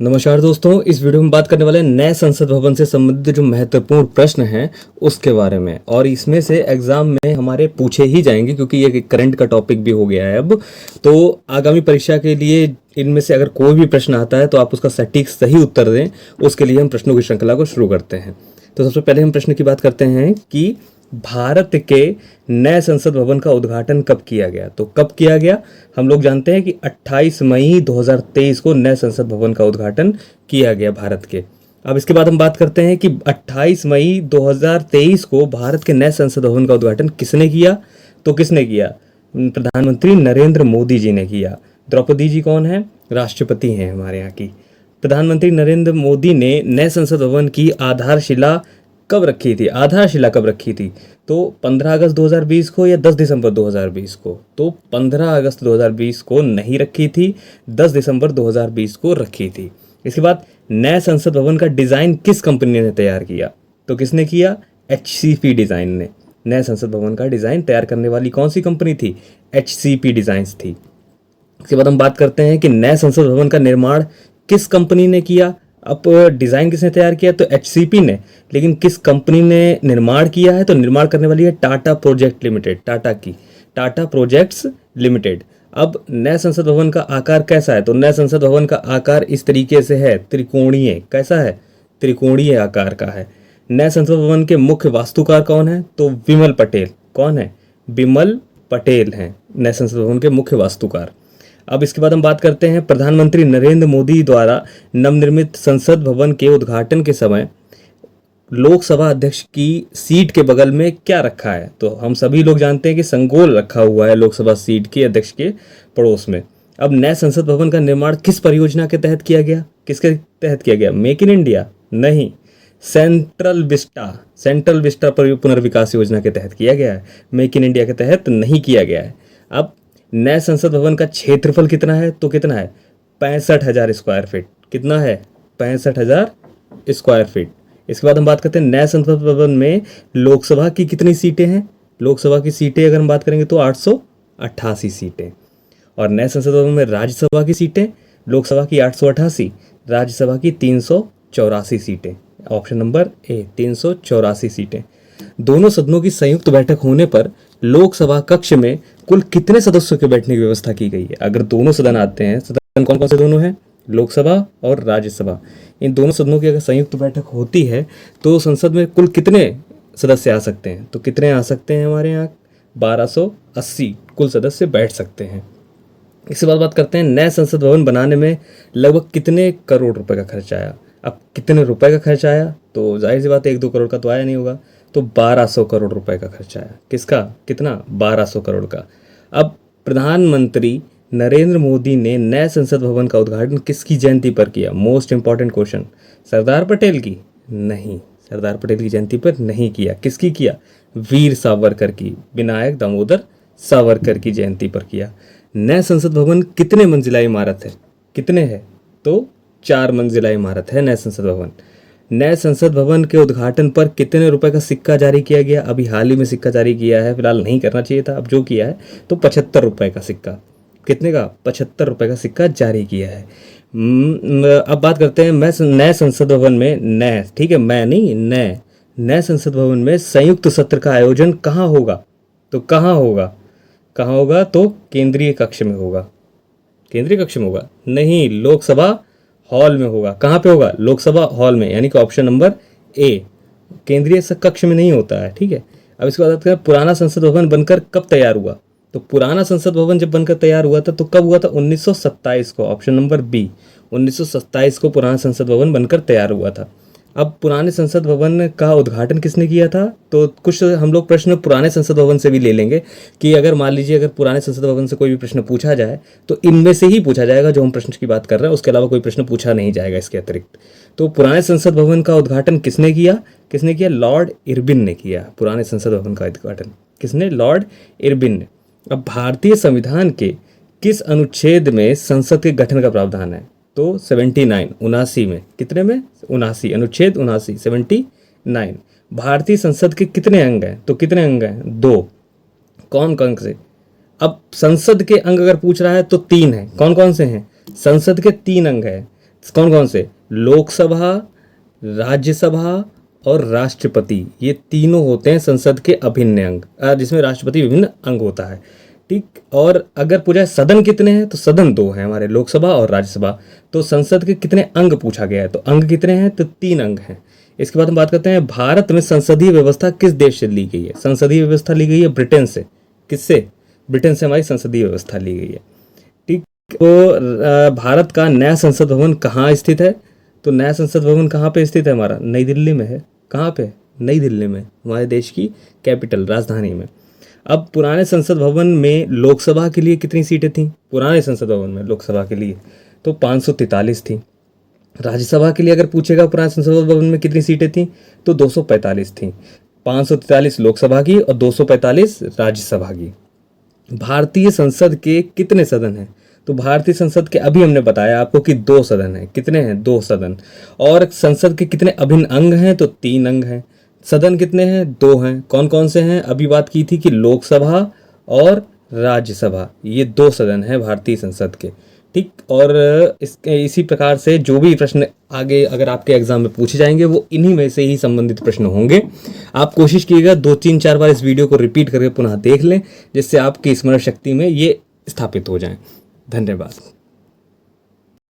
नमस्कार दोस्तों, इस वीडियो में बात करने वाले हैं नए संसद भवन से संबंधित जो महत्वपूर्ण प्रश्न हैं उसके बारे में। और इसमें से एग्जाम में हमारे पूछे ही जाएंगे क्योंकि ये करंट का टॉपिक भी हो गया है अब। तो आगामी परीक्षा के लिए इनमें से अगर कोई भी प्रश्न आता है तो आप उसका सटीक सही उत्तर दें, उसके लिए हम प्रश्नों की श्रृंखला को शुरू करते हैं। तो सबसे पहले हम प्रश्न की बात करते हैं कि भारत के नए संसद भवन का उद्घाटन कब किया गया। तो कब किया गया, हम लोग जानते हैं कि 28 मई 2023 को नए संसद भवन का उद्घाटन किया गया भारत के। अब इसके बाद हम बात करते हैं कि 28 मई 2023 को भारत के नए संसद भवन का उद्घाटन किसने किया। तो किसने किया? प्रधानमंत्री नरेंद्र मोदी जी ने किया। द्रौपदी जी कौन है? राष्ट्रपति हैं हमारे यहाँ की। प्रधानमंत्री नरेंद्र मोदी ने नए संसद भवन की आधारशिला कब रखी थी? आधारशिला कब रखी थी? तो 15 अगस्त 2020 को या 10 दिसंबर 2020 को? तो 15 अगस्त 2020 को नहीं रखी थी, 10 दिसंबर 2020 को रखी थी। इसके बाद नए संसद भवन का डिज़ाइन किस कंपनी ने तैयार किया? तो किसने किया? HCP डिज़ाइन ने। नए संसद भवन का डिज़ाइन तैयार करने वाली कौन सी कंपनी थी? HCP डिज़ाइंस थी। इसके बाद हम बात करते हैं कि नए संसद भवन का निर्माण किस कंपनी ने किया। अब डिज़ाइन किसने तैयार किया? तो HCP ने। लेकिन किस कंपनी ने निर्माण किया है? तो निर्माण करने वाली है टाटा प्रोजेक्ट लिमिटेड, टाटा की, टाटा प्रोजेक्ट्स लिमिटेड। अब नए संसद भवन का आकार कैसा है? तो नए संसद भवन का आकार इस तरीके से है, त्रिकोणीय। कैसा है? त्रिकोणीय आकार का है। नए संसद भवन के मुख्य वास्तुकार कौन है? तो विमल पटेल। कौन है? विमल पटेल हैं नए संसद भवन के मुख्य वास्तुकार। अब इसके बाद हम बात करते हैं प्रधानमंत्री नरेंद्र मोदी द्वारा नवनिर्मित संसद भवन के उद्घाटन के समय लोकसभा अध्यक्ष की सीट के बगल में क्या रखा है। तो हम सभी लोग जानते हैं कि संगोल रखा हुआ है लोकसभा सीट के अध्यक्ष के पड़ोस में। अब नए संसद भवन का निर्माण किस परियोजना के तहत किया गया? किसके तहत किया गया? Make in India? नहीं, सेंट्रल विस्टा पुनर्विकास योजना के तहत किया गया है। मेक इन इंडिया के तहत नहीं किया गया है। अब नए संसद भवन का क्षेत्रफल कितना है? तो कितना है? 65,000 स्क्वायर फीट। कितना है? 65,000 स्क्वायर फीट। इसके बाद हम बात करते हैं नए संसद भवन में लोकसभा की कितनी सीटें हैं। लोकसभा की सीटें अगर हम बात करेंगे तो 888 सीटें। और नए संसद भवन में राज्यसभा की सीटें, लोकसभा की 888, राज्यसभा की 384 सीटें। ऑप्शन नंबर ए, 384 सीटें। दोनों सदनों की संयुक्त बैठक होने पर लोकसभा कक्ष में कुल कितने सदस्यों के बैठने की व्यवस्था की गई है? अगर दोनों सदन आते हैं, सदन कौन कौन से दोनों हैं? लोकसभा और राज्यसभा। इन दोनों सदनों की अगर संयुक्त बैठक होती है तो संसद में कुल कितने सदस्य आ सकते हैं? तो कितने आ सकते हैं हमारे यहाँ? 1280 कुल सदस्य बैठ सकते हैं। इसके बाद बात करते हैं नए संसद भवन बनाने में लगभग कितने करोड़ रुपए का खर्च आया। अब कितने रुपए का खर्च आया? तो जाहिर सी बात है 1-2 करोड़ का तो आया नहीं होगा। तो 1200 करोड़ रुपए का खर्चा आया। किसका? कितना? 1200 करोड़ का। अब प्रधानमंत्री नरेंद्र मोदी ने नए संसद भवन का उद्घाटन किसकी जयंती पर किया? Most important question. Sardar Patel की? नहीं, सरदार पटेल की जयंती पर नहीं किया। किसकी किया? वीर सावरकर की, विनायक दामोदर सावरकर की जयंती पर किया। नए संसद भवन कितने मंजिला इमारत है? कितने है? तो 4 मंजिला इमारत है नए संसद भवन। नए संसद भवन के उद्घाटन पर कितने रुपए का सिक्का जारी किया गया? अभी हाल ही में सिक्का जारी किया है, फिलहाल नहीं करना चाहिए था, अब जो किया है तो 75 रुपए का सिक्का। कितने का? 75 रुपए का सिक्का जारी किया है। अब बात करते हैं नए संसद भवन में नए, ठीक है, मैं नहीं, नए संसद भवन में संयुक्त सत्र का आयोजन कहाँ होगा? तो कहाँ होगा? कहाँ होगा? तो केंद्रीय कक्ष में होगा। केंद्रीय कक्ष में होगा? नहीं, लोकसभा हॉल में होगा। कहाँ पे होगा? लोकसभा हॉल में, यानी कि ऑप्शन नंबर ए, केंद्रीय कक्ष में नहीं होता है। ठीक है। अब इसके बाद पुराना संसद भवन बनकर कब तैयार हुआ? तो पुराना संसद भवन जब बनकर तैयार हुआ था तो कब हुआ था? 1927 को। ऑप्शन नंबर बी, 1927 को पुराना संसद भवन बनकर तैयार हुआ था। अब पुराने संसद भवन का उद्घाटन किसने किया था? तो कुछ हम लोग प्रश्न पुराने संसद भवन से भी ले लेंगे कि अगर मान लीजिए अगर पुराने संसद भवन से कोई भी प्रश्न पूछा जाए तो इनमें से ही पूछा जाएगा जो हम प्रश्न की बात कर रहे हैं, उसके अलावा कोई प्रश्न पूछा नहीं जाएगा इसके अतिरिक्त। तो पुराने संसद भवन का उद्घाटन किसने किया? किसने किया? लॉर्ड इरविन ने किया। पुराने संसद भवन का उद्घाटन किसने? लॉर्ड इरविन ने। अब भारतीय संविधान के किस अनुच्छेद में संसद के गठन का प्रावधान है? तो 79, 79 में। कितने में? 79, अनुच्छेद 79, 79। भारतीय संसद के कितने अंग हैं? तो कितने अंग हैं? 2। कौन कौन से? अब संसद के अंग अगर पूछ रहा है तो 3 हैं। कौन कौन से हैं? संसद के 3 अंग हैं। कौन कौन से? लोकसभा, राज्यसभा और राष्ट्रपति, ये तीनों होते हैं संसद के अभिन्न अंग, जिसमें राष्ट्रपति विभिन्न अंग होता है। ठीक, और अगर पूछा है सदन कितने हैं, तो सदन 2 हैं हमारे, लोकसभा और राज्यसभा। तो संसद के कितने अंग पूछा गया है, तो अंग कितने हैं, तो 3 अंग हैं। इसके बाद हम बात करते हैं भारत में संसदीय व्यवस्था किस देश से ली गई है? संसदीय व्यवस्था ली गई है ब्रिटेन से। किससे? ब्रिटेन से हमारी संसदीय व्यवस्था ली गई है। ठीक, तो भारत का नया संसद भवन कहाँ स्थित है? तो नया संसद भवन कहाँ पे स्थित है हमारा? नई दिल्ली में है। कहाँ पे? नई दिल्ली में, हमारे देश की कैपिटल, राजधानी में। अब पुराने संसद भवन में लोकसभा के लिए कितनी सीटें थीं? पुराने संसद भवन में लोकसभा के लिए तो 543 थी। राज्यसभा के लिए अगर पूछेगा पुराने संसद भवन में कितनी सीटें थीं, तो 245 थीं। 543 लोकसभा की और 245 राज्यसभा की। भारतीय संसद के कितने सदन हैं? तो भारतीय संसद के अभी हमने बताया आपको कि 2 सदन हैं। कितने हैं? 2 सदन। और संसद के कितने अभिन्न अंग हैं? तो 3 अंग हैं। सदन कितने हैं? 2 हैं। कौन कौन से हैं? अभी बात की थी कि लोकसभा और राज्यसभा, ये 2 सदन हैं भारतीय संसद के। ठीक, और इसी प्रकार से जो भी प्रश्न आगे अगर आपके एग्जाम में पूछे जाएंगे वो इन्हीं में से ही संबंधित प्रश्न होंगे। आप कोशिश कीजिएगा 2-3-4 बार इस वीडियो को रिपीट करके पुनः देख लें, जिससे आपकी स्मरण शक्ति में ये स्थापित हो जाएं। धन्यवाद।